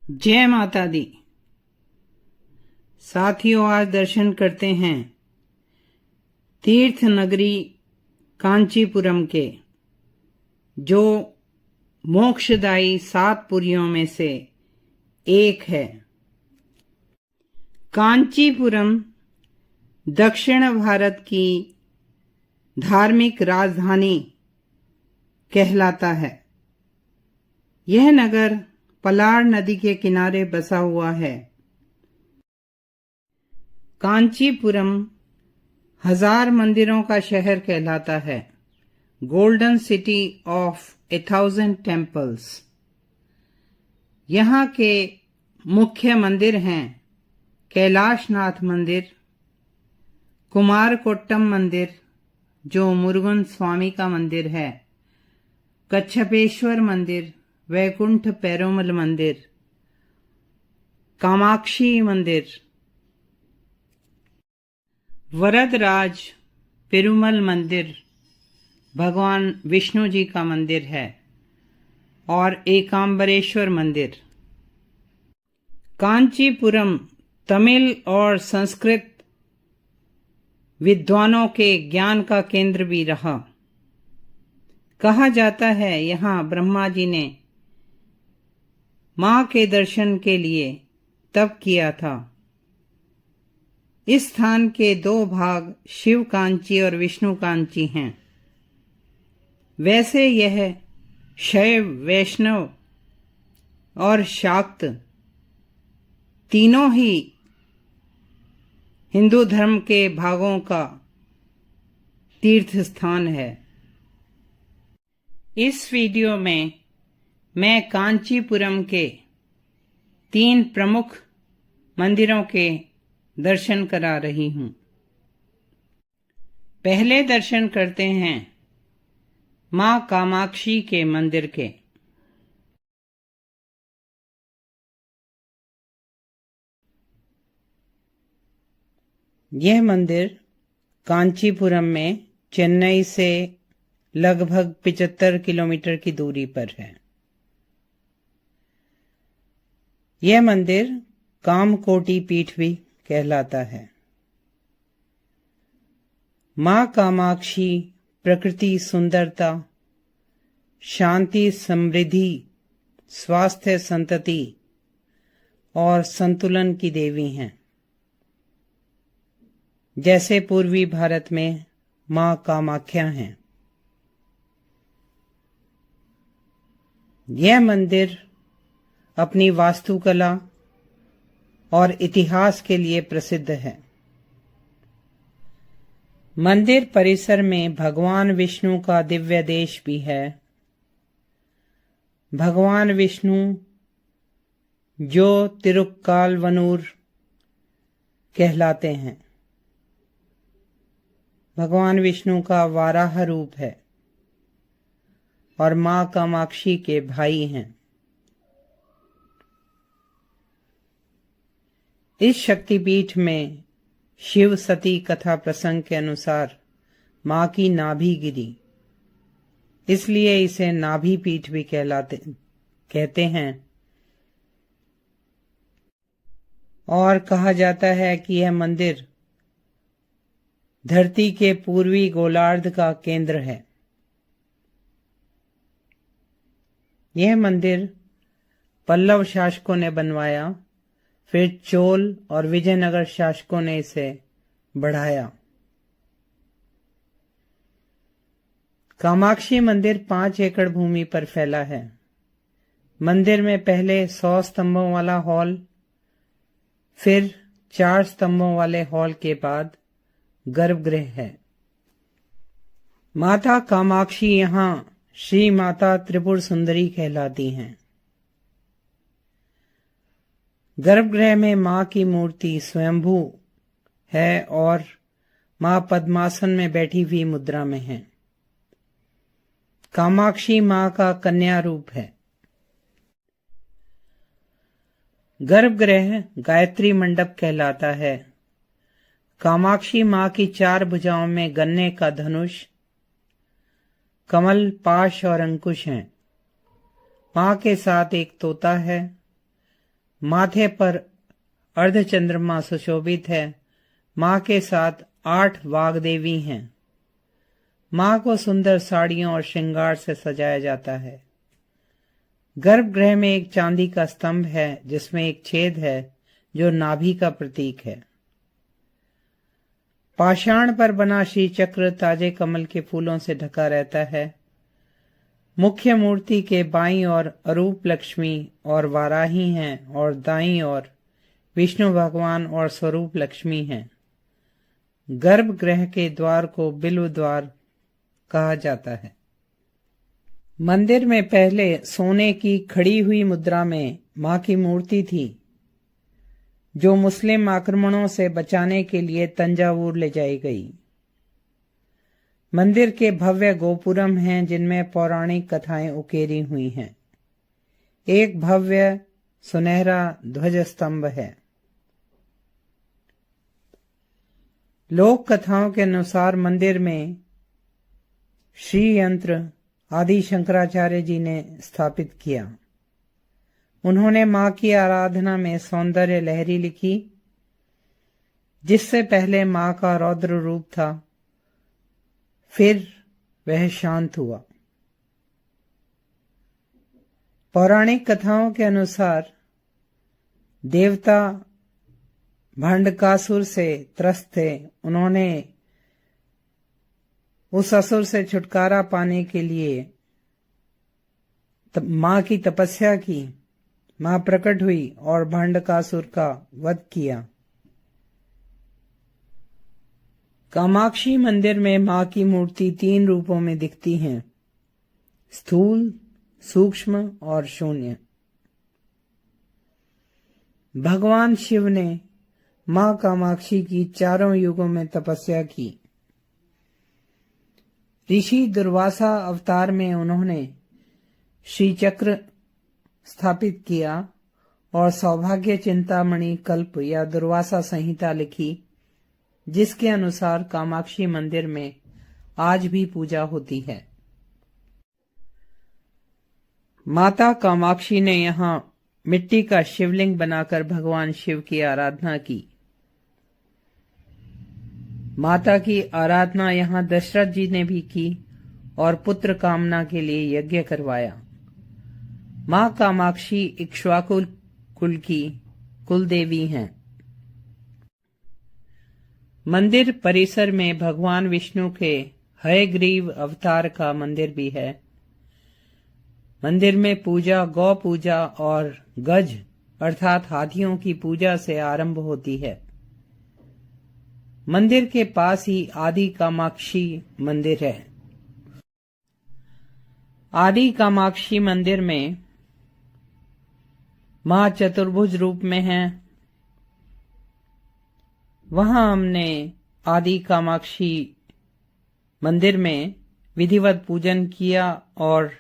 जय माता दी। साथियों, आज दर्शन करते हैं तीर्थ नगरी कांचीपुरम के, जो मोक्षदायी 7 पुरियों में से एक है। कांचीपुरम दक्षिण भारत की धार्मिक राजधानी कहलाता है। यह नगर पलार नदी के किनारे बसा हुआ है। कांचीपुरम 1000 मंदिरों का शहर कहलाता है। Golden city of 1000 temples. यहाँ के मुख्य मंदिर हैं कैलाशनाथ मंदिर, कुमारकोट्टम मंदिर जो मुरुगन स्वामी का मंदिर है, कच्छपेश्वर मंदिर, वैकुंठ पेरुमल मंदिर, कामाक्षी मंदिर, वरदराज पेरुमल मंदिर भगवान विष्णु जी का मंदिर है, और एकांबरेश्वर मंदिर। कांचीपुरम तमिल और संस्कृत विद्वानों के ज्ञान का केंद्र भी रहा। कहा जाता है यहाँ ब्रह्मा जी ने मां के दर्शन के लिए तप किया था। इस स्थान के 2 भाग शिव कांची और विष्णु कांची हैं। वैसे यह शैव, वैष्णव और शाक्त तीनों ही हिंदू धर्म के भागों का तीर्थ स्थान है। इस वीडियो में मैं कांचीपुरम के 3 प्रमुख मंदिरों के दर्शन करा रही हूं। पहले दर्शन करते हैं मां कामाक्षी के मंदिर के। यह मंदिर कांचीपुरम में चेन्नई से लगभग 75 किलोमीटर की दूरी पर है। यह मंदिर कामकोटि पीठ भी कहलाता है। मां कामाक्षी प्रकृति, सुंदरता, शांति, समृद्धि, स्वास्थ्य, संतति और संतुलन की देवी हैं। जैसे पूर्वी भारत में मां कामाख्या हैं। यह मंदिर अपनी वास्तुकला और इतिहास के लिए प्रसिद्ध है। मंदिर परिसर में भगवान विष्णु का दिव्य देश भी है। भगवान विष्णु जो तिरुक्कालवनूर कहलाते हैं, भगवान विष्णु का वाराह रूप है और मां कामाक्षी के भाई हैं। इस शक्तिपीठ में शिव सती कथा प्रसंग के अनुसार मां की नाभि गिरी, इसलिए इसे नाभि पीठ भी कहते हैं। और कहा जाता है कि यह मंदिर धरती के पूर्वी गोलार्ध का केंद्र है। यह मंदिर पल्लव शासकों ने बनवाया, फिर चोल और विजयनगर शासकों ने इसे बढ़ाया। कामाक्षी मंदिर 5 एकड़ भूमि पर फैला है। मंदिर में पहले 100 स्तंभों वाला हॉल, फिर 4 स्तंभों वाले हॉल के बाद गर्भगृह है। माता कामाक्षी यहाँ श्री माता त्रिपुर सुंदरी कहलाती हैं। गर्भगृह में मां की मूर्ति स्वयंभू है और मां पद्मासन में बैठी हुई मुद्रा में है। कामाक्षी मां का कन्या रूप है। गर्भगृह गायत्री मंडप कहलाता है। कामाक्षी मां की 4 भुजाओं में गन्ने का धनुष, कमल, पाश और अंकुश हैं। मां के साथ एक तोता है। माथे पर अर्धचंद्रमा सुशोभित है। मां के साथ 8 वाग्देवी हैं। मां को सुंदर साड़ियों और श्रृंगार से सजाया जाता है। गर्भगृह में एक चांदी का स्तंभ है जिसमें एक छेद है जो नाभि का प्रतीक है। पाषाण पर बना श्री चक्र ताजे कमल के फूलों से ढका रहता है। मुख्य मूर्ति के बाईं ओर अरूप लक्ष्मी और वाराही हैं और दाईं ओर विष्णु भगवान और स्वरूप लक्ष्मी हैं। गर्भगृह के द्वार को बिल्व द्वार कहा जाता है। मंदिर में पहले सोने की खड़ी हुई मुद्रा में मां की मूर्ति थी, जो मुस्लिम आक्रमणों से बचाने के लिए तंजावुर ले जाई गई। मंदिर के भव्य गोपुरम हैं जिनमें पौराणिक कथाएं उकेरी हुई हैं। एक भव्य सुनहरा ध्वज स्तंभ है। लोक कथाओं के अनुसार मंदिर में श्री यंत्र आदि शंकराचार्य जी ने स्थापित किया। उन्होंने मां की आराधना में सौंदर्य लहरी लिखी, जिससे पहले मां का रौद्र रूप था, फिर वह शांत हुआ। पौराणिक कथाओं के अनुसार देवता भंडकासुर से त्रस्त थे। उन्होंने उस असुर से छुटकारा पाने के लिए मां की तपस्या की। मां प्रकट हुई और भंडकासुर का वध किया। कामाक्षी मंदिर में मां की मूर्ति 3 रूपों में दिखती हैं: स्थूल, सूक्ष्म और शून्य। भगवान शिव ने मां कामाक्षी की 4 युगों में तपस्या की। ऋषि दुर्वासा अवतार में उन्होंने श्री चक्र स्थापित किया और सौभाग्य चिंतामणि कल्प या दुर्वासा संहिता लिखी, जिसके अनुसार कामाक्षी मंदिर में आज भी पूजा होती है। माता कामाक्षी ने यहाँ मिट्टी का शिवलिंग बनाकर भगवान शिव की आराधना की। माता की आराधना यहाँ दशरथ जी ने भी की और पुत्र कामना के लिए यज्ञ करवाया। मां कामाक्षी इक्ष्वाकु कुल की कुलदेवी हैं। मंदिर परिसर में भगवान विष्णु के हयग्रीव अवतार का मंदिर भी है। मंदिर में पूजा गौ पूजा और गज अर्थात हाथियों की पूजा से आरंभ होती है। मंदिर के पास ही आदि कामाक्षी मंदिर है। आदि कामाक्षी मंदिर में मां चतुर्भुज रूप में है। वहां हमने आदि कामाक्षी मंदिर में विधिवत पूजन किया और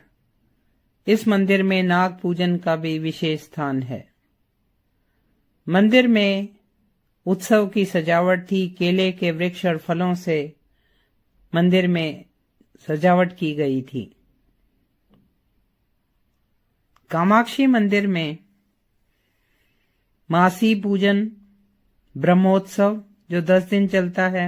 इस मंदिर में नाग पूजन का भी विशेष स्थान है। मंदिर में उत्सव की सजावट थी। केले के वृक्ष और फलों से मंदिर में सजावट की गई थी। कामाक्षी मंदिर में मासी पूजन, ब्रह्मोत्सव जो 10 दिन चलता है।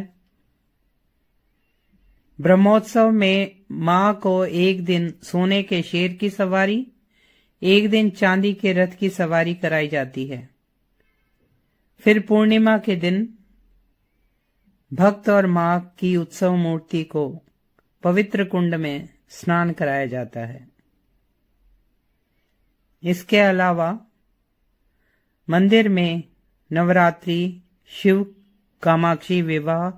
ब्रह्मोत्सव में मां को एक दिन सोने के शेर की सवारी, एक दिन चांदी के रथ की सवारी कराई जाती है। फिर पूर्णिमा के दिन भक्त और मां की उत्सव मूर्ति को पवित्र कुंड में स्नान कराया जाता है। इसके अलावा मंदिर में नवरात्रि, शिव कामाक्षी विवाह,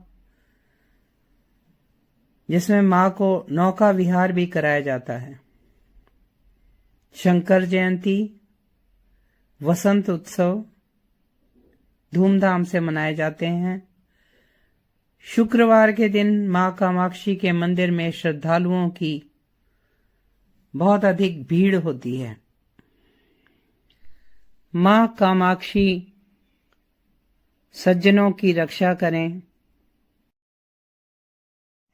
जिसमें मां को नौका विहार भी कराया जाता है, शंकर जयंती, वसंत उत्सव धूमधाम से मनाए जाते हैं। शुक्रवार के दिन मां कामाक्षी के मंदिर में श्रद्धालुओं की बहुत अधिक भीड़ होती है। मां कामाक्षी सज्जनों की रक्षा करें।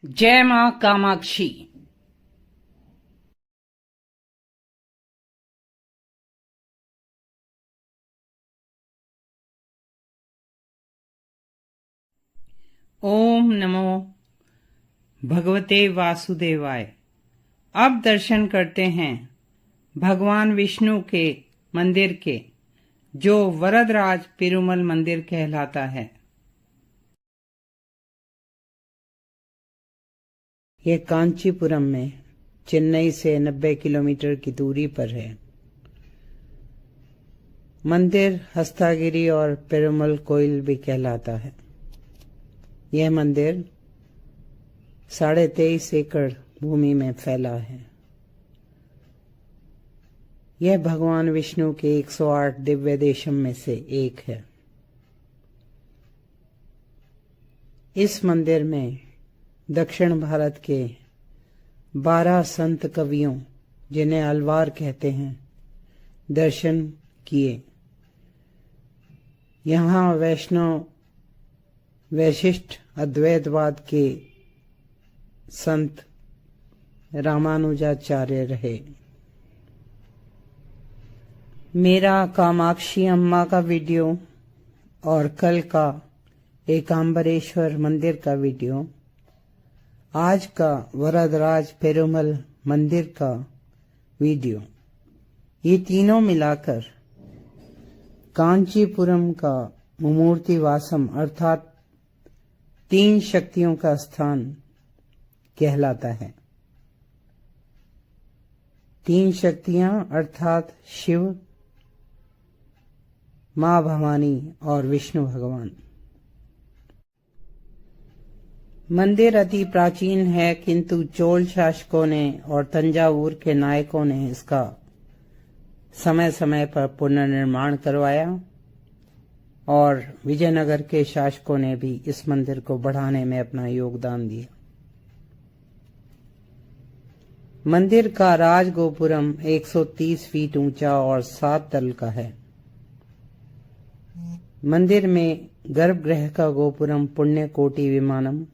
जय मां कामाक्षी। ओम नमो भगवते वासुदेवाय। अब दर्शन करते हैं भगवान विष्णु के मंदिर के, जो वरदराज पेरुमल मंदिर कहलाता है। यह कांचीपुरम में चेन्नई से 90 किलोमीटर की दूरी पर है। मंदिर हस्तागिरी और पेरुमल कोइल भी कहलाता है। यह मंदिर 23.5 एकड़ भूमि में फैला है। यह भगवान विष्णु के 108 दिव्य देशम में से एक है। इस मंदिर में दक्षिण भारत के 12 संत कवियों, जिन्हें अलवार कहते हैं, दर्शन किए। यहाँ वैशिष्ट अद्वैतवाद के संत रामानुजाचार्य रहे। मेरा कामाक्षी अम्मा का वीडियो और कल का एकांबरेश्वर मंदिर का वीडियो, आज का वरदराज पेरुमल मंदिर का वीडियो, ये तीनों मिलाकर कांचीपुरम का मुमूर्ति वासम अर्थात 3 शक्तियों का स्थान कहलाता है। 3 शक्तियां अर्थात शिव, मां भवानी और विष्णु भगवान। मंदिर अति प्राचीन है, किंतु चोल शासकों ने और तंजावुर के नायकों ने इसका समय समय पर पुनर्निर्माण करवाया, और विजयनगर के शासकों ने भी इस मंदिर को बढ़ाने में अपना योगदान दिया। मंदिर का राजगोपुरम 130 फीट ऊंचा और 7 तल का है। मंदिर में गर्भगृह का गोपुरम पुण्य कोटि विमानम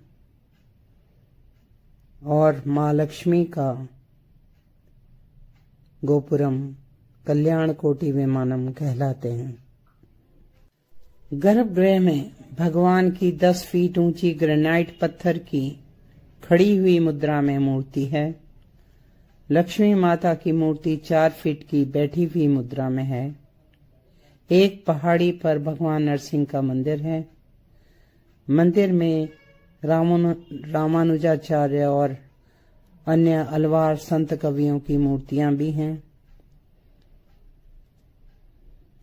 और मां लक्ष्मी का गोपुरम कल्याण कोटि विमानम कहलाते हैं। गर्भगृह में भगवान की 10 फीट ऊंची ग्रेनाइट पत्थर की खड़ी हुई मुद्रा में मूर्ति है। लक्ष्मी माता की मूर्ति 4 फीट की बैठी हुई मुद्रा में है। एक पहाड़ी पर भगवान नरसिंह का मंदिर है। मंदिर में रामानुजाचार्य और अन्य अलवार संत कवियों की मूर्तियां भी हैं।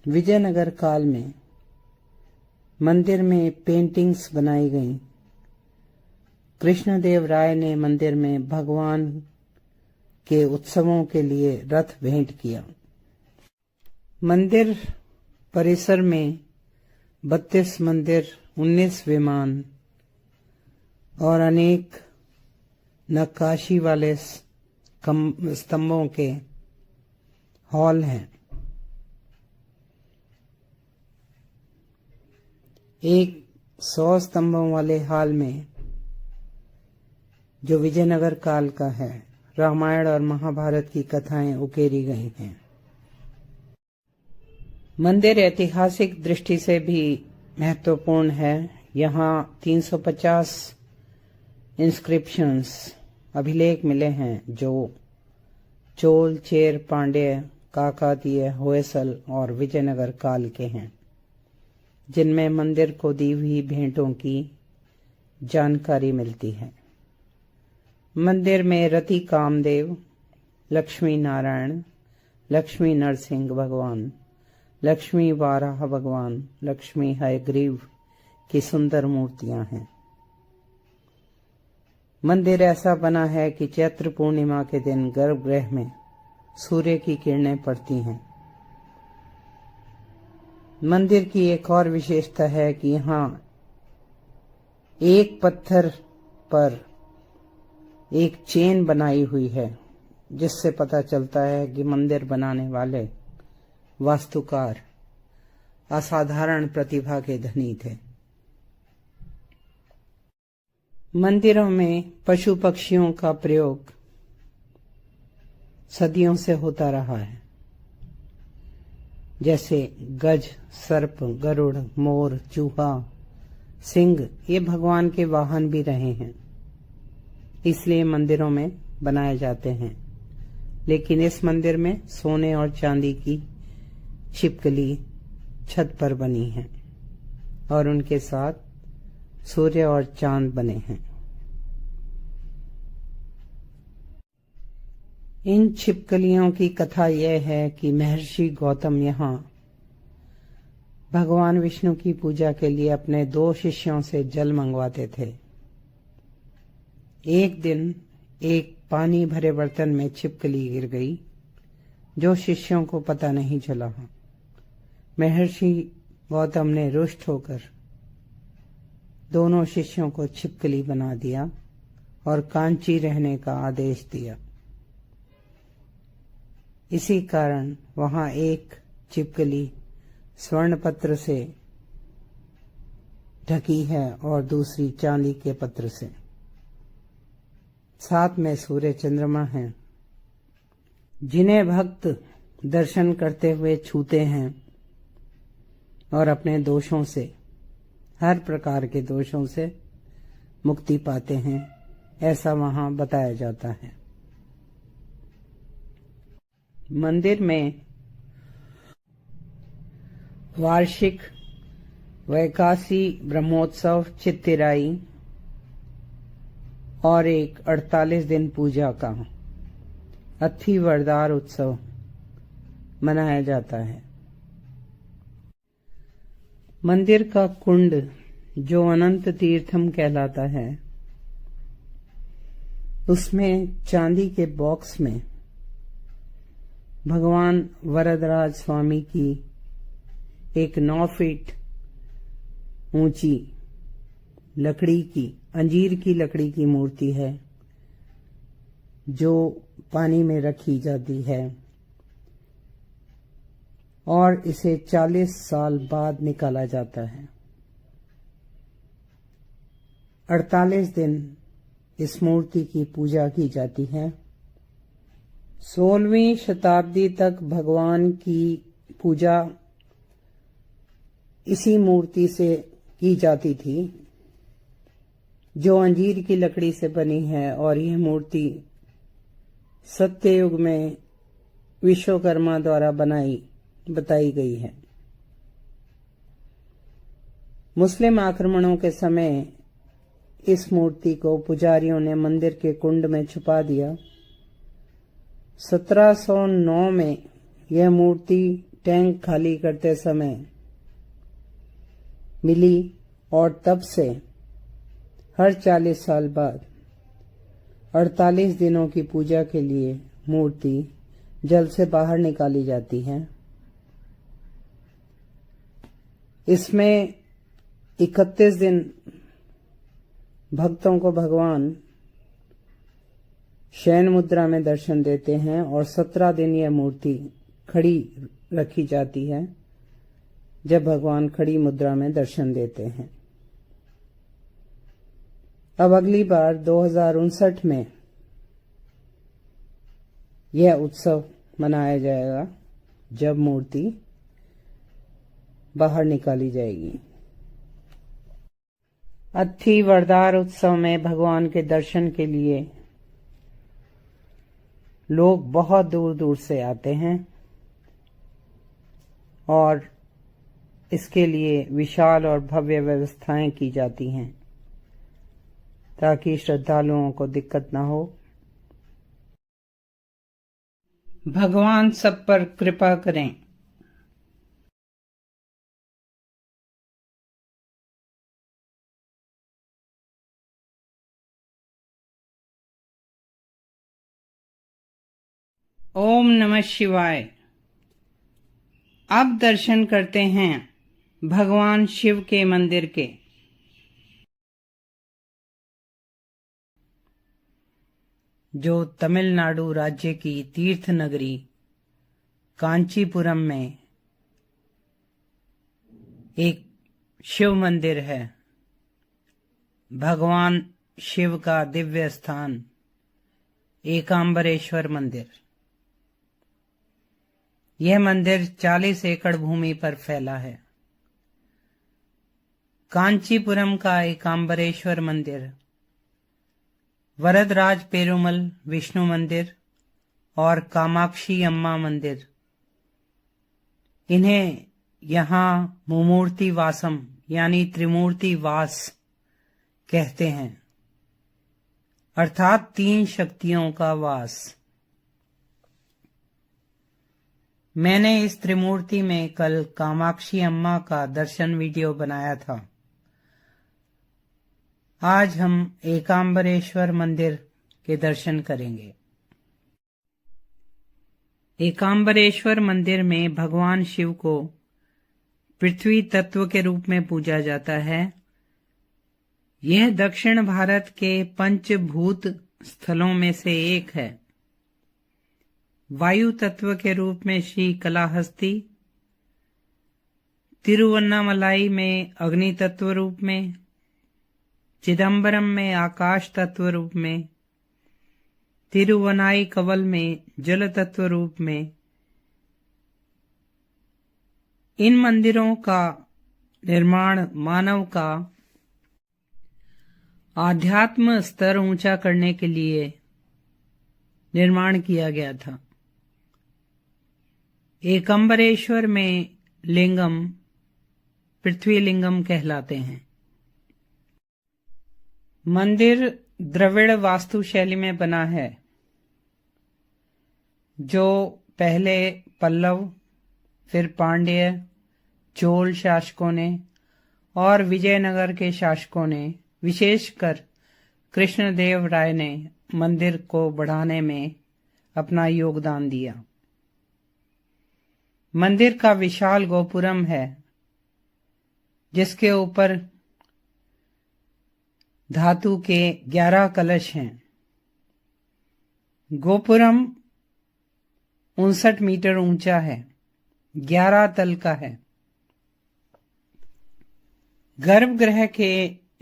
विजयनगर काल में मंदिर में पेंटिंग्स बनाई गईं। कृष्णदेव राय ने मंदिर में भगवान के उत्सवों के लिए रथ भेंट किया। मंदिर परिसर में 32 मंदिर, 19 विमान और अनेक नक्काशी वाले स्तंभों के हॉल हैं। एक 100 स्तंभों वाले हॉल में, जो विजयनगर काल का है, रामायण और महाभारत की कथाएं उकेरी गई हैं। मंदिर ऐतिहासिक दृष्टि से भी महत्वपूर्ण है। यहाँ 350 इंस्क्रिप्शंस, अभिलेख मिले हैं, जो चोल, चेर, पांड्य, काकतीय, होयसल और विजयनगर काल के हैं, जिनमें मंदिर को दी हुई भेंटों की जानकारी मिलती है। मंदिर में रति कामदेव, लक्ष्मी नारायण, लक्ष्मी नरसिंह भगवान, लक्ष्मी वाराह भगवान, लक्ष्मी हयग्रीव की सुंदर मूर्तियां हैं। मंदिर ऐसा बना है कि चैत्र पूर्णिमा के दिन गर्भगृह में सूर्य की किरणें पड़ती हैं। मंदिर की एक और विशेषता है कि यहाँ एक पत्थर पर एक चेन बनाई हुई है, जिससे पता चलता है कि मंदिर बनाने वाले वास्तुकार असाधारण प्रतिभा के धनी थे। मंदिरों में पशु पक्षियों का प्रयोग सदियों से होता रहा है, जैसे गज, सर्प, गरुड़, मोर, चूहा, सिंह ये भगवान के वाहन भी रहे हैं, इसलिए मंदिरों में बनाए जाते हैं। लेकिन इस मंदिर में सोने और चांदी की छिपकली छत पर बनी है और उनके साथ सूर्य और चांद बने हैं। इन छिपकलियों की कथा यह है कि महर्षि गौतम यहाँ भगवान विष्णु की पूजा के लिए अपने 2 शिष्यों से जल मंगवाते थे। एक दिन एक पानी भरे बर्तन में छिपकली गिर गई, जो शिष्यों को पता नहीं चला। महर्षि गौतम ने रुष्ट होकर दोनों शिष्यों को छिपकली बना दिया और कांची रहने का आदेश दिया। इसी कारण वहां एक छिपकली स्वर्ण पत्र से ढकी है और दूसरी चांदी के पत्र से। साथ में सूर्य चंद्रमा हैं, जिन्हें भक्त दर्शन करते हुए छूते हैं और अपने दोषों से, हर प्रकार के दोषों से मुक्ति पाते हैं, ऐसा वहां बताया जाता है। मंदिर में वार्षिक वैकासी ब्रह्मोत्सव, चित्तिराई और एक 48 दिन पूजा का अथी वरदार उत्सव मनाया जाता है। मंदिर का कुंड, जो अनंत तीर्थम कहलाता है, उसमें चांदी के बॉक्स में भगवान वरदराज स्वामी की एक 9 फीट ऊंची लकड़ी की, अंजीर की लकड़ी की मूर्ति है, जो पानी में रखी जाती है और इसे 40 साल बाद निकाला जाता है। 48 दिन इस मूर्ति की पूजा की जाती है। 16वीं शताब्दी तक भगवान की पूजा इसी मूर्ति से की जाती थी, जो अंजीर की लकड़ी से बनी है, और यह मूर्ति सत्ययुग में विश्वकर्मा द्वारा बताई गई है। मुस्लिम आक्रमणों के समय इस मूर्ति को पुजारियों ने मंदिर के कुंड में छुपा दिया। 1709 में यह मूर्ति टैंक खाली करते समय मिली और तब से हर 40 साल बाद 48 दिनों की पूजा के लिए मूर्ति जल से बाहर निकाली जाती है। इसमें 31 दिन भक्तों को भगवान शयन मुद्रा में दर्शन देते हैं और 17 दिन यह मूर्ति खड़ी रखी जाती है, जब भगवान खड़ी मुद्रा में दर्शन देते हैं। अब अगली बार 2059 में यह उत्सव मनाया जाएगा, जब मूर्ति बाहर निकाली जाएगी। अथी वरदार उत्सव में भगवान के दर्शन के लिए लोग बहुत दूर दूर से आते हैं और इसके लिए विशाल और भव्य व्यवस्थाएं की जाती हैं, ताकि श्रद्धालुओं को दिक्कत न हो। भगवान सब पर कृपा करें। ओम नमः शिवाय। अब दर्शन करते हैं भगवान शिव के मंदिर के। जो तमिलनाडु राज्य की तीर्थ नगरी कांचीपुरम में एक शिव मंदिर है। भगवान शिव का दिव्य स्थान एकांबरेश्वर मंदिर। यह मंदिर 40 एकड़ भूमि पर फैला है। कांचीपुरम का एकांबरेश्वर मंदिर, वरदराज पेरुमल विष्णु मंदिर और कामाक्षी अम्मा मंदिर, इन्हें यहाँ मुमूर्ति वासम यानी त्रिमूर्ति वास कहते हैं, अर्थात 3 शक्तियों का वास। मैंने इस त्रिमूर्ति में कल कामाक्षी अम्मा का दर्शन वीडियो बनाया था। आज हम एकांबरेश्वर मंदिर के दर्शन करेंगे। एकांबरेश्वर मंदिर में भगवान शिव को पृथ्वी तत्व के रूप में पूजा जाता है। यह दक्षिण भारत के पंचभूत स्थलों में से एक है। वायु तत्व के रूप में श्री कलाहस्ती, तिरुवन्नामलाई में अग्नि तत्व रूप में, चिदंबरम में आकाश तत्व रूप में, तिरुवनाई कवल में जल तत्व रूप में। इन मंदिरों का निर्माण मानव का आध्यात्म स्तर ऊंचा करने के लिए निर्माण किया गया था। एकांबरेश्वर में लिंगम पृथ्वी लिंगम कहलाते हैं। मंदिर द्रविड़ वास्तु शैली में बना है, जो पहले पल्लव, फिर पांड्य, चोल शासकों ने और विजयनगर के शासकों ने, विशेषकर कृष्णदेव राय ने मंदिर को बढ़ाने में अपना योगदान दिया। मंदिर का विशाल गोपुरम है, जिसके ऊपर धातु के 11 कलश हैं। गोपुरम 59 मीटर ऊंचा है, 11 तल का है। गर्भगृह के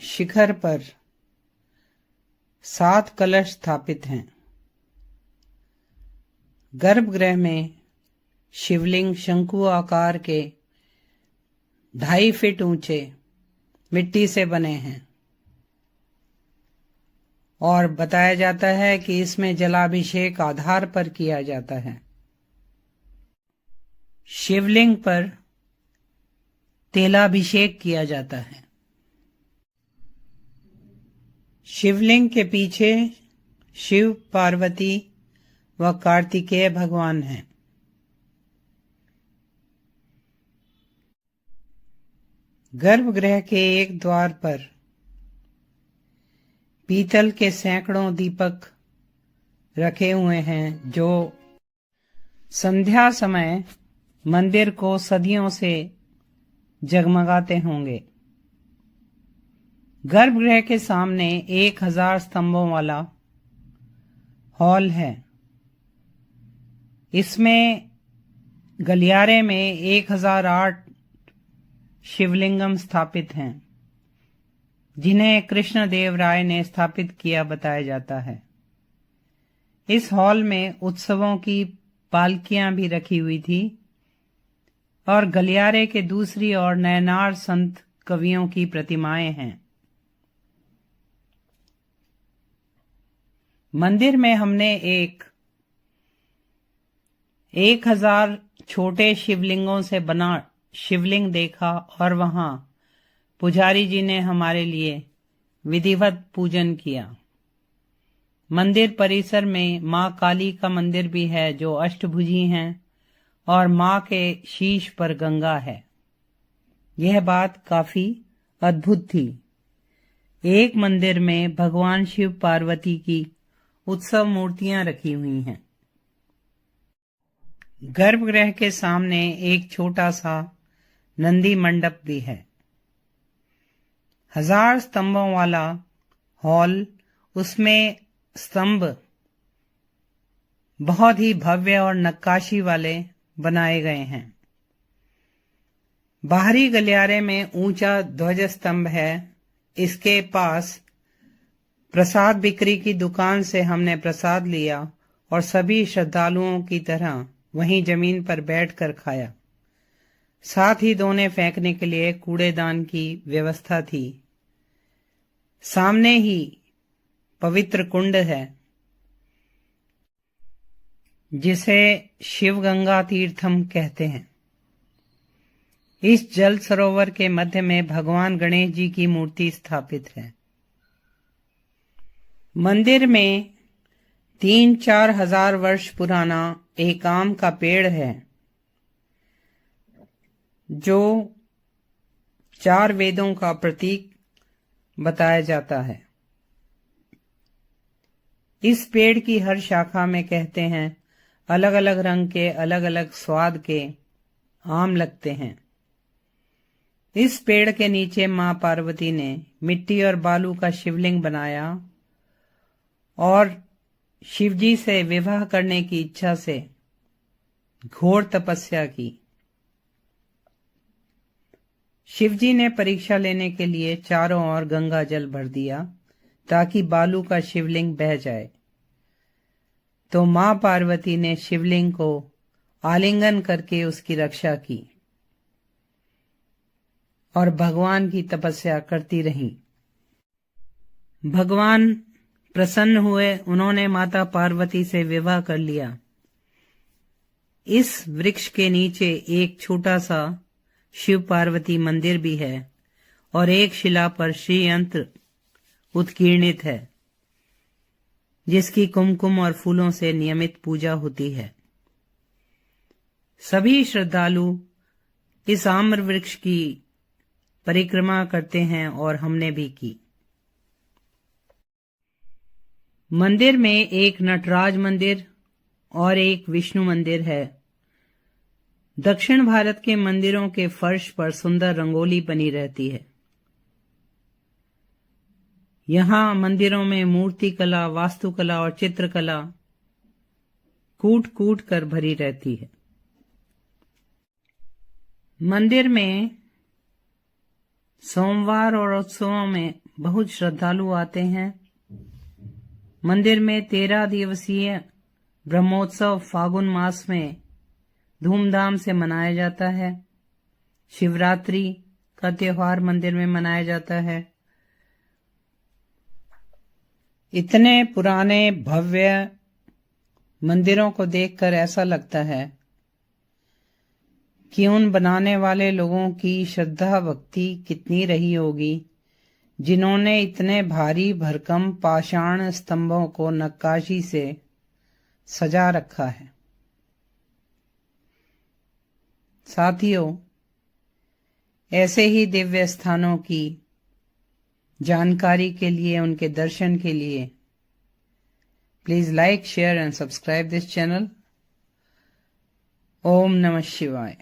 शिखर पर 7 कलश स्थापित हैं। गर्भगृह में शिवलिंग शंकु आकार के 2.5 फीट ऊंचे मिट्टी से बने हैं और बताया जाता है कि इसमें जलाभिषेक आधार पर किया जाता है। शिवलिंग पर तेलाभिषेक किया जाता है। शिवलिंग के पीछे शिव, पार्वती व कार्तिकेय भगवान हैं। गर्भगृह के एक द्वार पर पीतल के सैकड़ों दीपक रखे हुए हैं, जो संध्या समय मंदिर को सदियों से जगमगाते होंगे। गर्भगृह के सामने 1000 स्तंभों वाला हॉल है। इसमें गलियारे में 1008 शिवलिंगम स्थापित हैं, जिन्हें कृष्णदेव राय ने स्थापित किया बताया जाता है। इस हॉल में उत्सवों की पालकियां भी रखी हुई थी और गलियारे के दूसरी ओर नयनार संत कवियों की प्रतिमाएं हैं। मंदिर में हमने 1000 छोटे शिवलिंगों से बना शिवलिंग देखा और वहां पुजारी जी ने हमारे लिए विधिवत पूजन किया। मंदिर परिसर में मां काली का मंदिर भी है, जो अष्टभुजी हैं, और मां के शीश पर गंगा है। यह बात काफी अद्भुत थी। एक मंदिर में भगवान शिव पार्वती की उत्सव मूर्तियां रखी हुई हैं। गर्भगृह के सामने एक छोटा सा नंदी मंडप भी है। 1000 स्तंभों वाला हॉल, उसमें स्तंभ बहुत ही भव्य और नक्काशी वाले बनाए गए हैं। बाहरी गलियारे में ऊंचा ध्वज स्तंभ है। इसके पास प्रसाद बिक्री की दुकान से हमने प्रसाद लिया और सभी श्रद्धालुओं की तरह वहीं जमीन पर बैठकर खाया। साथ ही दोने फेंकने के लिए कूड़ेदान की व्यवस्था थी। सामने ही पवित्र कुंड है जिसे शिवगंगा तीर्थम कहते हैं। इस जल सरोवर के मध्य में भगवान गणेश जी की मूर्ति स्थापित है। मंदिर में 3-4 हजार वर्ष पुराना एक आम का पेड़ है जो 4 वेदों का प्रतीक बताया जाता है। इस पेड़ की हर शाखा में कहते हैं अलग अलग रंग के अलग अलग स्वाद के आम लगते हैं। इस पेड़ के नीचे मां पार्वती ने मिट्टी और बालू का शिवलिंग बनाया और शिवजी से विवाह करने की इच्छा से घोर तपस्या की। शिवजी ने परीक्षा लेने के लिए चारों ओर गंगा जल भर दिया ताकि बालू का शिवलिंग बह जाए। तो मां पार्वती ने शिवलिंग को आलिंगन करके उसकी रक्षा की और भगवान की तपस्या करती रहीं। भगवान प्रसन्न हुए, उन्होंने माता पार्वती से विवाह कर लिया। इस वृक्ष के नीचे एक छोटा सा शिव पार्वती मंदिर भी है और एक शिला पर श्री यंत्र उत्कीर्णित है जिसकी कुमकुम और फूलों से नियमित पूजा होती है। सभी श्रद्धालु इस आम्र वृक्ष की परिक्रमा करते हैं और हमने भी की। मंदिर में एक नटराज मंदिर और एक विष्णु मंदिर है। दक्षिण भारत के मंदिरों के फर्श पर सुंदर रंगोली बनी रहती है। यहाँ मंदिरों में मूर्ति कला, वास्तुकला और चित्रकला कूट कूट कर भरी रहती है। मंदिर में सोमवार और उत्सवों में बहुत श्रद्धालु आते हैं। मंदिर में 13 दिवसीय ब्रह्मोत्सव फागुन मास में धूमधाम से मनाया जाता है। शिवरात्रि का त्योहार मंदिर में मनाया जाता है। इतने पुराने भव्य मंदिरों को देखकर ऐसा लगता है कि उन बनाने वाले लोगों की श्रद्धा भक्ति कितनी रही होगी जिन्होंने इतने भारी भरकम पाषाण स्तंभों को नक्काशी से सजा रखा है। साथियों, ऐसे ही दिव्य स्थानों की जानकारी के लिए, उनके दर्शन के लिए please like, share and subscribe this channel. ओम नमः शिवाय।